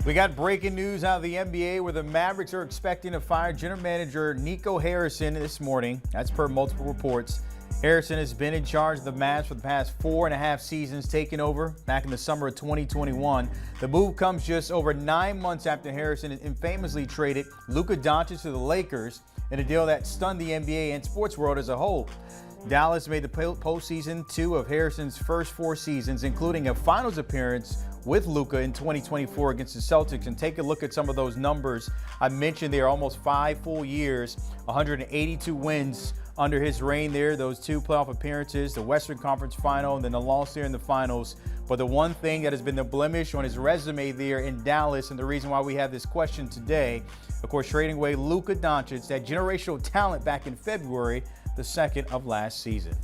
We got breaking news out of the NBA where the Mavericks are expecting to fire general manager Nico Harrison this morning. That's per multiple reports. Harrison has been in charge of the Mavs for the past 4.5 seasons, taking over back in the summer of 2021. The move comes just over 9 months after Harrison infamously traded Luka Doncic to the Lakers in a deal that stunned the NBA and sports world as a whole. Dallas made the postseason 2 of Harrison's first 4 seasons, including a finals appearance with Luka in 2024 against the Celtics. And take a look at some of those numbers. I mentioned they are almost 5 full years, 182 wins under his reign there, those 2 playoff appearances, the Western Conference Final, and then the loss there in the finals. But the one thing that has been the blemish on his resume there in Dallas, and the reason why we have this question today, of course, trading away Luka Doncic, that generational talent back in February, the second of last season.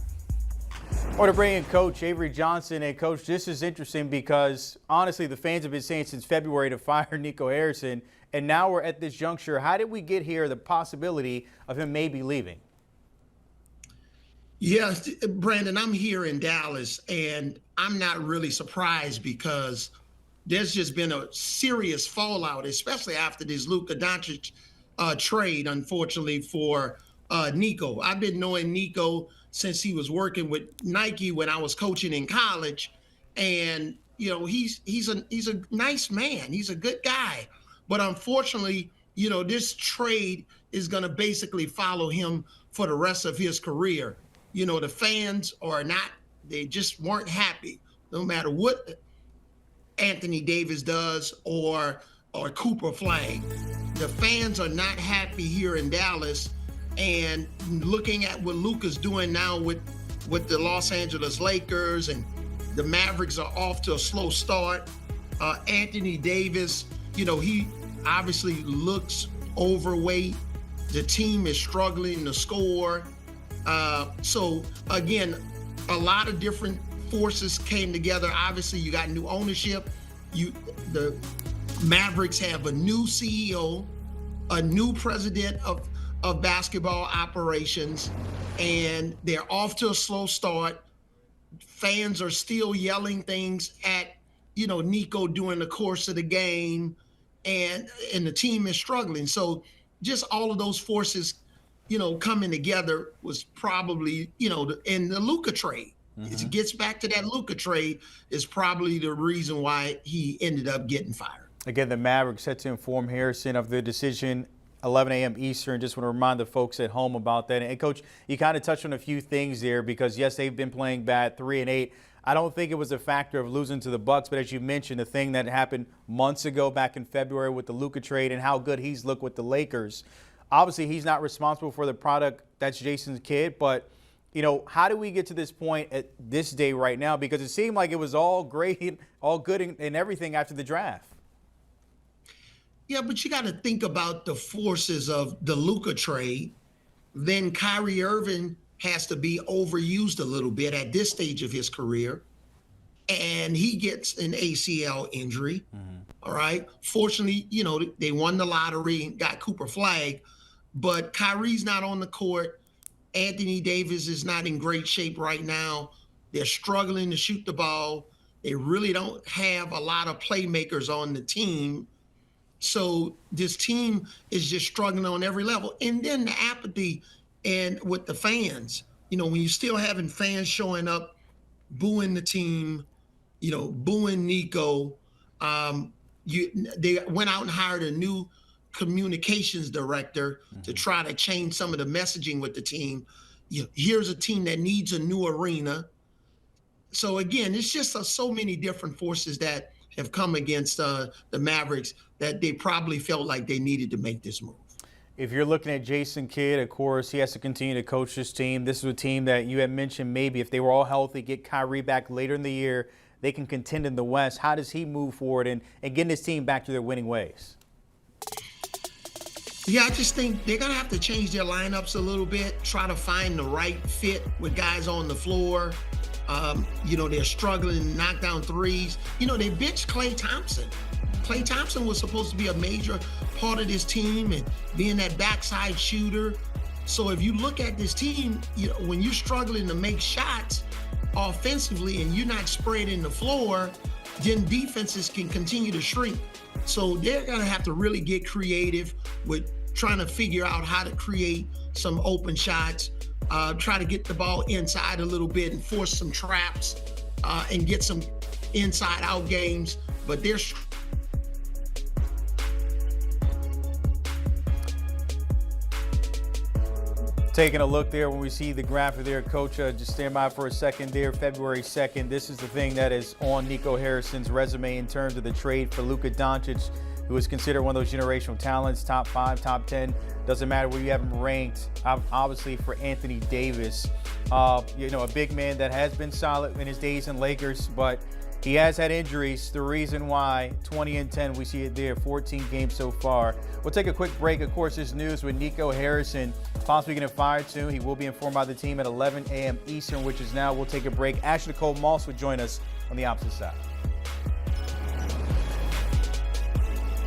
Or to bring in Coach Avery Johnson. And Coach, this is interesting because honestly, the fans have been saying since February to fire Nico Harrison, and now we're at this juncture. How did we get here, the possibility of him maybe leaving? Yes, Brandon, I'm here in Dallas, and I'm not really surprised because there's just been a serious fallout, especially after this Luka Doncic trade, unfortunately, for Nico. I've been knowing Nico since he was working with Nike when I was coaching in college, and you know he's a nice man. He's a good guy, but unfortunately, you know, this trade is going to basically follow him for the rest of his career. You know, the fans are not, they just weren't happy no matter what Anthony Davis does or Cooper Flag. The fans are not happy here in Dallas. And looking at what Luka's doing now with the Los Angeles Lakers, and the Mavericks are off to a slow start. Anthony Davis, you know, he obviously looks overweight. The team is struggling to score. So again, a lot of different forces came together. Obviously, you got new ownership. The Mavericks have a new CEO, a new president of basketball operations, and they're off to a slow start. Fans are still yelling things at, you know, Nico during the course of the game, and the team is struggling. So just all of those forces, you know, coming together was probably, you know, in the Luka trade. It gets back to that Luka trade is probably the reason why he ended up getting fired. Again, the Mavericks set to inform Harrison of their decision 11 a.m. Eastern. Just want to remind the folks at home about that. And Coach, you kind of touched on a few things there because, yes, they've been playing bad, 3-8. I don't think it was a factor of losing to the Bucks, but as you mentioned, the thing that happened months ago back in February with the Luka trade and how good he's looked with the Lakers. Obviously, he's not responsible for the product. That's Jason's kid. But, you know, how do we get to this point at this day right now? Because it seemed like it was all great, all good and everything after the draft. Yeah, but you got to think about the forces of the Luka trade. Then Kyrie Irving has to be overused a little bit at this stage of his career, and he gets an ACL injury. All right. Fortunately, you know, they won the lottery and got Cooper Flag, but Kyrie's not on the court. Anthony Davis is not in great shape right now. They're struggling to shoot the ball. They really don't have a lot of playmakers on the team. So this team is just struggling on every level. And then the apathy and with the fans, you know, when you're still having fans showing up, booing the team, you know, booing Nico, they went out and hired a new communications director to try to change some of the messaging with the team. You know, here's a team that needs a new arena. So again, it's just so many different forces that have come against the Mavericks that they probably felt like they needed to make this move. If you're looking at Jason Kidd, of course, he has to continue to coach this team. This is a team that you had mentioned maybe if they were all healthy, get Kyrie back later in the year, they can contend in the West. How does he move forward and getting this team back to their winning ways? Yeah, I just think they're going to have to change their lineups a little bit, try to find the right fit with guys on the floor. You know, they're struggling to knock down threes. You know, they benched Klay Thompson. Klay Thompson was supposed to be a major part of this team and being that backside shooter. So if you look at this team, you know, when you're struggling to make shots offensively and you're not spreading the floor, then defenses can continue to shrink. So they're going to have to really get creative with trying to figure out how to create some open shots, try to get the ball inside a little bit and force some traps and get some inside out games. But they're taking a look there when we see the graphic there, Coach, just stand by for a second there, February 2nd. This is the thing that is on Nico Harrison's resume in terms of the trade for Luka Doncic, who is considered one of those generational talents, top 5, top 10. Doesn't matter where you have him ranked. Obviously for Anthony Davis, a big man that has been solid in his days in Lakers, but he has had injuries. The reason why 20-10, we see it there, 14 games so far. We'll take a quick break. Of course, this news with Nico Harrison possibly getting fired soon. He will be informed by the team at 11 a.m. Eastern, which is now. We'll take a break. Nicole Moss will join us on the opposite side.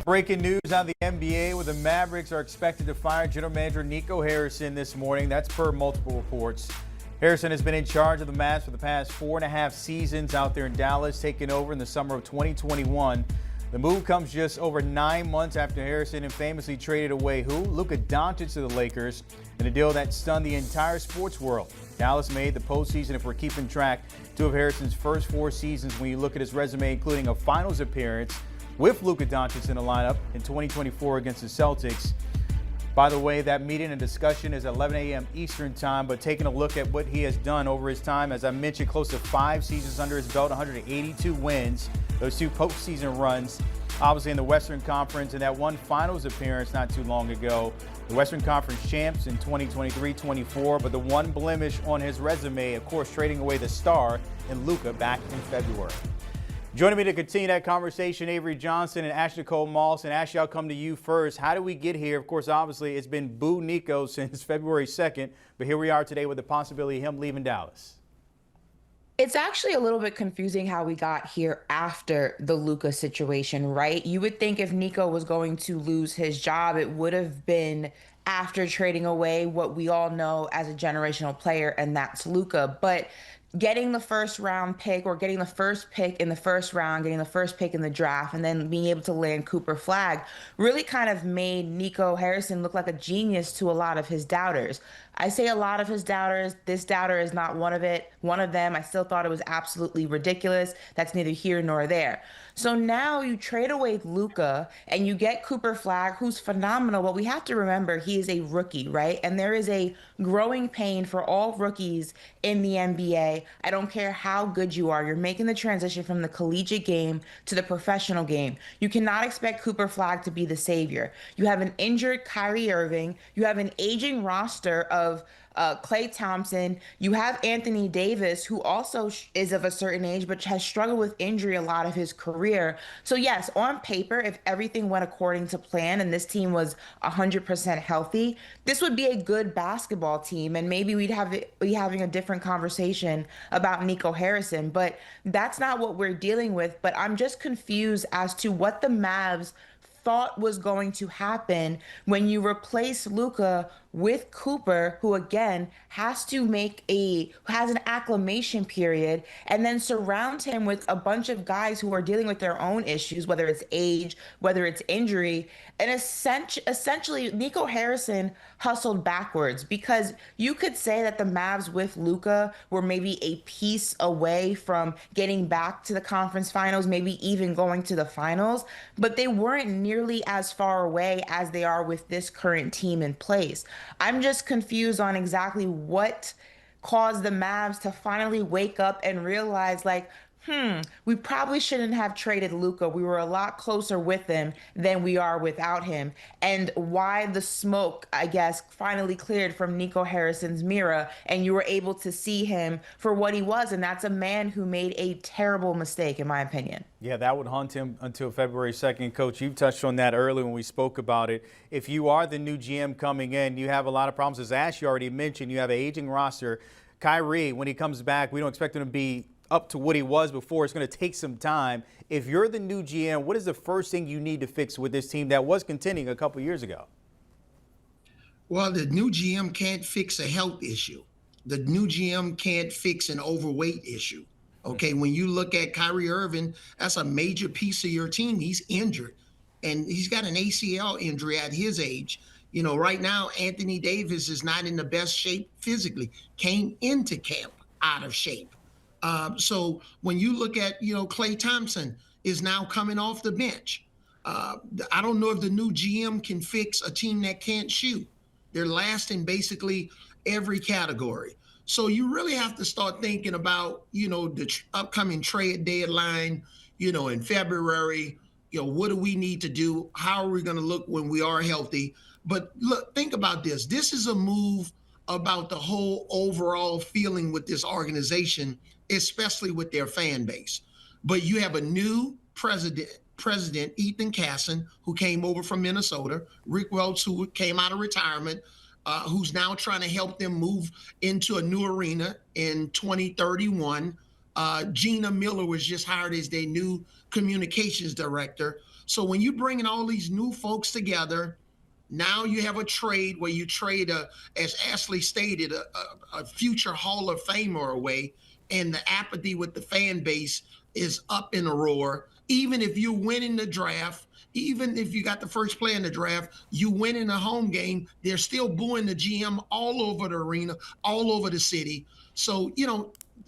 Breaking news on the NBA, where the Mavericks are expected to fire General Manager Nico Harrison this morning. That's per multiple reports. Harrison has been in charge of the Mavs for the past 4.5 seasons out there in Dallas, taking over in the summer of 2021. The move comes just over 9 months after Harrison famously traded away who? Luka Doncic to the Lakers in a deal that stunned the entire sports world. Dallas made the postseason, if we're keeping track, 2 of Harrison's first 4 seasons when you look at his resume, including a finals appearance with Luka Doncic in the lineup in 2024 against the Celtics. By the way, that meeting and discussion is 11 a.m. Eastern time, but taking a look at what he has done over his time, as I mentioned, close to 5 seasons under his belt, 182 wins, those 2 postseason runs, obviously in the Western Conference, and that one finals appearance not too long ago. The Western Conference champs in 2023-24, but the one blemish on his resume, of course, trading away the star in Luka back in February. Joining me to continue that conversation, Avery Johnson and Nicole Moss. And Ashley, I'll come to you first. How did we get here? Of course, obviously, it's been boo Nico since February 2nd, but here we are today with the possibility of him leaving Dallas. It's actually a little bit confusing how we got here after the Luka situation, right? You would think if Nico was going to lose his job, it would have been after trading away what we all know as a generational player, and that's Luka. But getting the first round pick, or getting the first pick in the first round, getting the first pick in the draft, and then being able to land Cooper Flagg really kind of made Nico Harrison look like a genius to a lot of his doubters. I say a lot of his doubters. This doubter is not one of them. I still thought it was absolutely ridiculous. That's neither here nor there. So now you trade away Luka and you get Cooper Flagg, who's phenomenal, but we have to remember he is a rookie, right? And there is a growing pain for all rookies in the NBA. I don't care how good you are. You're making the transition from the collegiate game to the professional game. You cannot expect Cooper Flagg to be the savior. You have an injured Kyrie Irving. You have an aging roster of Klay Thompson. You have Anthony Davis, who also is of a certain age, but has struggled with injury a lot of his career. So yes, on paper, if everything went according to plan and this team was 100% healthy, this would be a good basketball team, and maybe we'd be having a different conversation about Nico Harrison. But that's not what we're dealing with. But I'm just confused as to what the Mavs thought was going to happen when you replace Luka with Cooper, who again has an acclimation period, and then surround him with a bunch of guys who are dealing with their own issues, whether it's age, whether it's injury. And essentially Nico Harrison hustled backwards, because you could say that the Mavs with Luka were maybe a piece away from getting back to the conference finals, maybe even going to the finals, but they weren't nearly as far away as they are with this current team in place. I'm just confused on exactly what caused the Mavs to finally wake up and realize, like, we probably shouldn't have traded Luka. We were a lot closer with him than we are without him. And why the smoke, I guess, finally cleared from Nico Harrison's mirror, and you were able to see him for what he was. And that's a man who made a terrible mistake, in my opinion. Yeah, that would haunt him until February 2nd. Coach, you touched on that earlier when we spoke about it. If you are the new GM coming in, you have a lot of problems. As Ash already mentioned, you have an aging roster. Kyrie, when he comes back, we don't expect him to be up to what he was before. It's going to take some time. If you're the new GM, what is the first thing you need to fix with this team that was contending a couple years ago? Well, the new GM can't fix a health issue. The new GM can't fix an overweight issue. Okay, when you look at Kyrie Irving, that's a major piece of your team. He's injured. and he's got an ACL injury at his age. Right now, Anthony Davis is not in the best shape physically, came into camp out of shape. So when you look at, Klay Thompson is now coming off the bench. I don't know if the new GM can fix a team that can't shoot. They're last in basically every category. So you really have to start thinking about, the upcoming trade deadline, in February. What do we need to do? How are we going to look when we are healthy? But look, think about this. This is a move about the whole overall feeling with this organization, especially with their fan base. But you have a new president Ethan Casson, who came over from Minnesota, Rick Welch, who came out of retirement, who's now trying to help them move into a new arena in 2031. Gina Miller was just hired as their new communications director. So when you bring in all these new folks together, now you have a trade where you trade, as Ashley stated, a future Hall of Famer away, and the apathy with the fan base is up in a roar. Even if you win in the draft, even if you got the first play in the draft, you win in a home game, they're still booing the GM all over the arena, all over the city. So,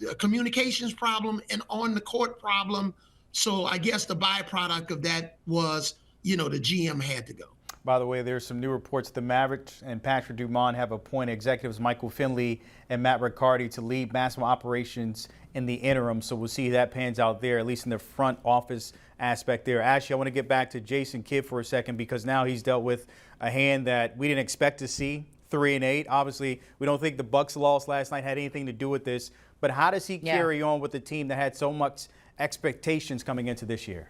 a communications problem and on the court problem. So I guess the byproduct of that was, the GM had to go. By the way, there's some new reports. The Mavericks and Patrick Dumont have appointed executives Michael Finley and Matt Riccardi to lead basketball operations in the interim. So we'll see how that pans out there, at least in the front office aspect there. Actually, I want to get back to Jason Kidd for a second, because now he's dealt with a hand that we didn't expect to see, 3-8. Obviously, we don't think the Bucks' loss last night had anything to do with this. But how does he carry on with the team that had so much expectations coming into this year?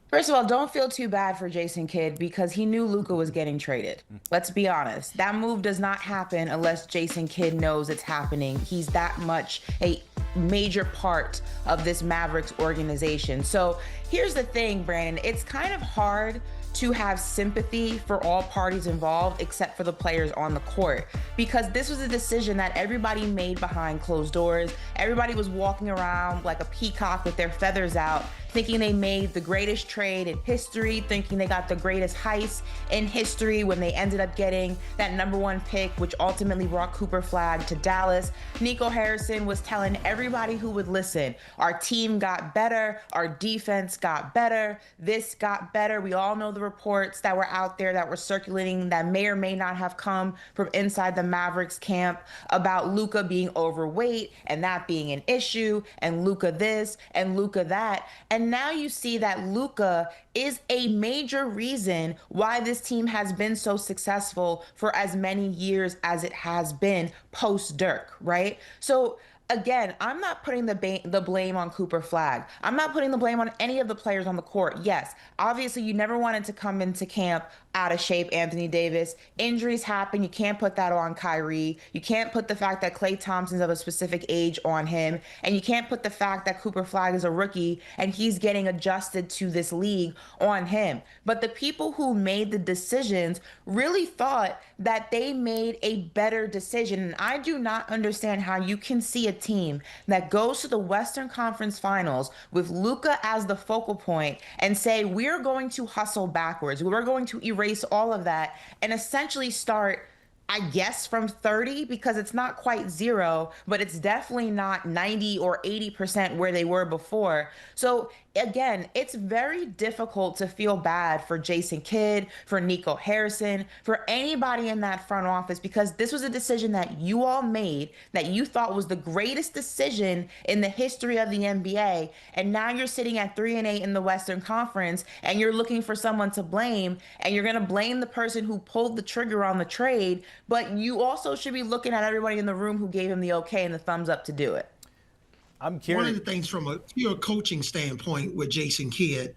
First of all, don't feel too bad for Jason Kidd, because he knew Luka was getting traded. Let's be honest. That move does not happen unless Jason Kidd knows it's happening. He's that much a major part of this Mavericks organization. So here's the thing, Brandon. It's kind of hard to have sympathy for all parties involved except for the players on the court, because this was a decision that everybody made behind closed doors. Everybody was walking around like a peacock with their feathers out, thinking they made the greatest trade in history, thinking they got the greatest heist in history, when they ended up getting that #1 pick, which ultimately brought Cooper Flagg to Dallas. Nico Harrison was telling everybody who would listen, our team got better, our defense got better, this got better. We all know the reports that were out there that were circulating that may or may not have come from inside the Mavericks camp about Luka being overweight and that being an issue, and Luka this and Luka that. And now you see that Luka is a major reason why this team has been so successful for as many years as it has been post Dirk, right? So again, I'm not putting the blame on Cooper Flagg. I'm not putting the blame on any of the players on the court. Yes, obviously you never wanted to come into camp out of shape, Anthony Davis. Injuries happen. You can't put that on Kyrie. You can't put the fact that Klay Thompson's of a specific age on him. And you can't put the fact that Cooper Flagg is a rookie and he's getting adjusted to this league on him. But the people who made the decisions really thought that they made a better decision. And I do not understand how you can see a team that goes to the Western Conference Finals with Luka as the focal point and say, we're going to hustle backwards. We're going to erase all of that and essentially start, I guess, from 30, because it's not quite 0, but it's definitely not 90 or 80% where they were before. So again, it's very difficult to feel bad for Jason Kidd, for Nico Harrison, for anybody in that front office, because this was a decision that you all made that you thought was the greatest decision in the history of the NBA. And now you're sitting at 3-8 in the Western Conference and you're looking for someone to blame, and you're going to blame the person who pulled the trigger on the trade. But you also should be looking at everybody in the room who gave him the okay and the thumbs up to do it. I'm curious. One of the things from a pure coaching standpoint with Jason Kidd,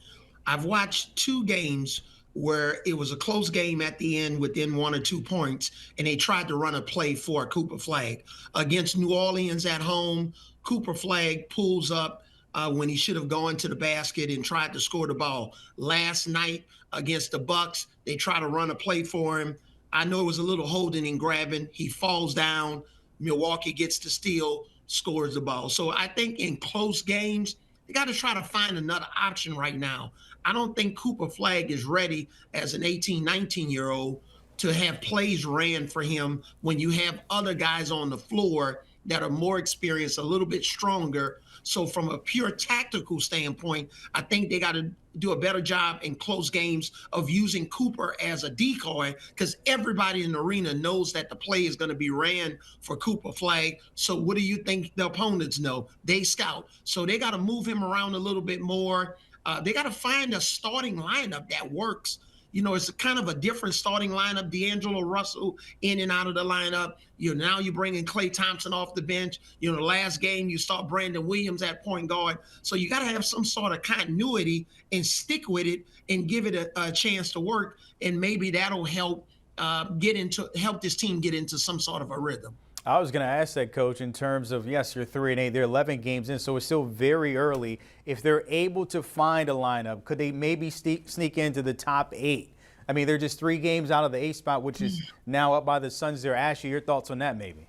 I've watched 2 games where it was a close game at the end within 1 or 2 points, and they tried to run a play for Cooper Flagg. Against New Orleans at home, Cooper Flagg pulls up when he should have gone to the basket and tried to score the ball. Last night against the Bucks, they try to run a play for him. I know it was a little holding and grabbing. He falls down. Milwaukee gets the steal, scores the ball. So I think in close games, They got to try to find another option right now. I don't think Cooper Flagg is ready as an 18, 19-year-old to have plays ran for him when you have other guys on the floor that are more experienced, a little bit stronger. So from a pure tactical standpoint, I think they got to do a better job in close games of using Cooper as a decoy, because everybody in the arena knows that the play is going to be ran for Cooper Flagg. So what do you think the opponents know? They scout. So they got to move him around a little bit more. They got to find a starting lineup that works. It's kind of a different starting lineup. D'Angelo Russell in and out of the lineup. Now you're bringing Klay Thompson off the bench. The last game you start Brandon Williams at point guard. So you got to have some sort of continuity and stick with it and give it a chance to work. And maybe that'll help help this team get into some sort of a rhythm. I was going to ask that, Coach, in terms of, yes, you're 3-8, they're 11 games in, so it's still very early. If they're able to find a lineup, could they maybe sneak into the top 8? I mean, they're just 3 games out of the 8th spot, which is now up by the Suns there. Ashley, your thoughts on that maybe?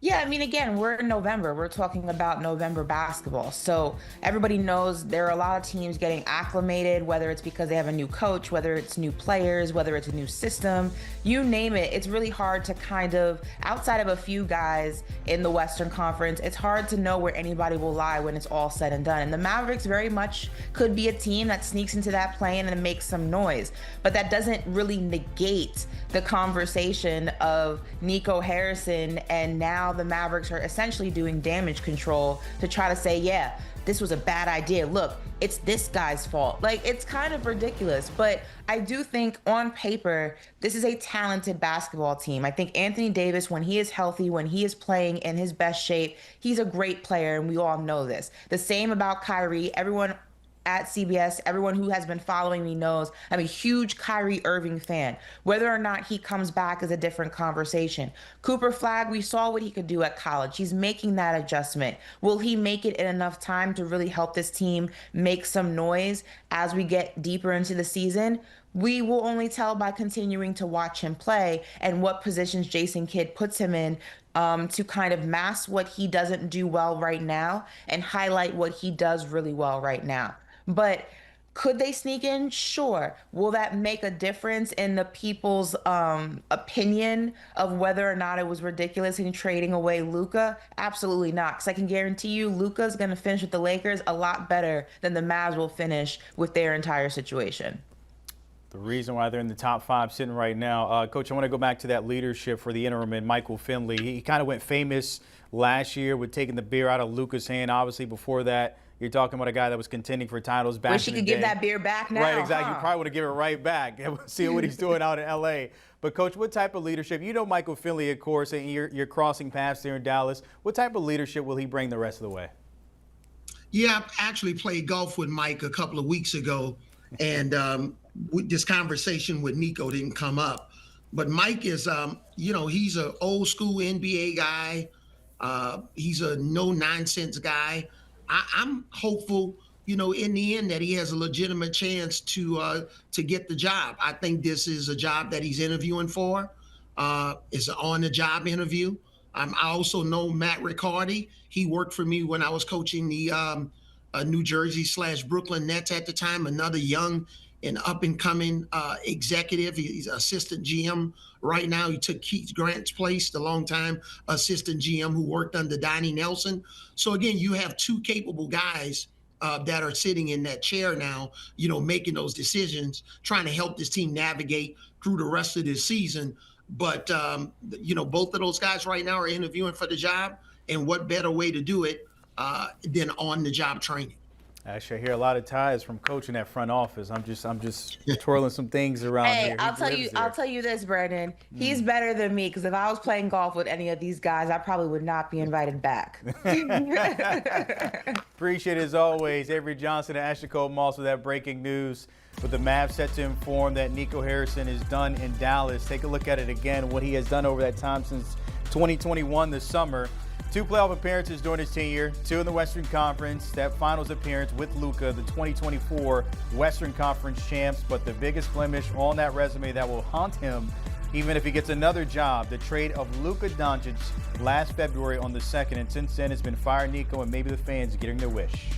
Yeah, I mean, again, we're in November. We're talking about November basketball. So everybody knows there are a lot of teams getting acclimated, whether it's because they have a new coach, whether it's new players, whether it's a new system, you name it. It's really hard to kind of, outside of a few guys in the Western Conference, it's hard to know where anybody will lie when it's all said and done. And the Mavericks very much could be a team that sneaks into that play-in and makes some noise. But that doesn't really negate the conversation of Nico Harrison, and now the Mavericks are essentially doing damage control to try to say, yeah, this was a bad idea. Look, it's this guy's fault. Like, it's kind of ridiculous. But I do think on paper, this is a talented basketball team. I think Anthony Davis, when he is healthy, when he is playing in his best shape, he's a great player, and we all know this. The same about Kyrie. Everyone at CBS, everyone who has been following me knows I'm a huge Kyrie Irving fan. Whether or not he comes back is a different conversation. Cooper Flagg, we saw what he could do at college. He's making that adjustment. Will he make it in enough time to really help this team make some noise as we get deeper into the season? We will only tell by continuing to watch him play and what positions Jason Kidd puts him in to kind of mask what he doesn't do well right now and highlight what he does really well right now. But could they sneak in? Sure. Will that make a difference in the people's opinion of whether or not it was ridiculous in trading away Luka? Absolutely not. Because I can guarantee you Luka's going to finish with the Lakers a lot better than the Mavs will finish with their entire situation. The reason why they're in the top 5 sitting right now. Coach, I want to go back to that leadership for the interim and Michael Finley. He kind of went famous last year with taking the beer out of Luka's hand. Obviously, before that, you're talking about a guy that was contending for titles back in the day. Wish he could give that beer back now. Right, exactly. Huh? You probably want to give it right back. See what he's doing out in L.A. But, Coach, what type of leadership? You know Michael Finley, of course, and you're crossing paths there in Dallas. What type of leadership will he bring the rest of the way? Yeah, I actually played golf with Mike a couple of weeks ago, and this conversation with Nico didn't come up. But Mike is, he's an old school NBA guy. He's a no-nonsense guy. I'm hopeful, in the end that he has a legitimate chance to get the job. I think this is a job that he's interviewing for. It's an on-the-job interview. I also know Matt Riccardi. He worked for me when I was coaching the New Jersey/Brooklyn Nets at the time, another young and up-and-coming executive. He's assistant GM right now. He took Keith Grant's place, the longtime assistant GM who worked under Donnie Nelson. So, again, you have 2 capable guys that are sitting in that chair now, making those decisions, trying to help this team navigate through the rest of this season. But, both of those guys right now are interviewing for the job, and what better way to do it than on-the-job training. Actually, I hear a lot of ties from coaching that front office. I'm just twirling some things around here. Hey, I'll tell you this, Brandon. He's better than me, because if I was playing golf with any of these guys, I probably would not be invited back. Appreciate it as always, Avery Johnson and Nicole with that breaking news. With the Mavs set to inform that Nico Harrison is done in Dallas. Take a look at it again, what he has done over that time since 2021 this summer. 2 playoff appearances during his tenure, 2 in the Western Conference, that finals appearance with Luka, the 2024 Western Conference champs. But the biggest blemish on that resume that will haunt him, even if he gets another job, the trade of Luka Doncic last February on the 2nd. And since then, it's been fire Nico and maybe the fans getting their wish.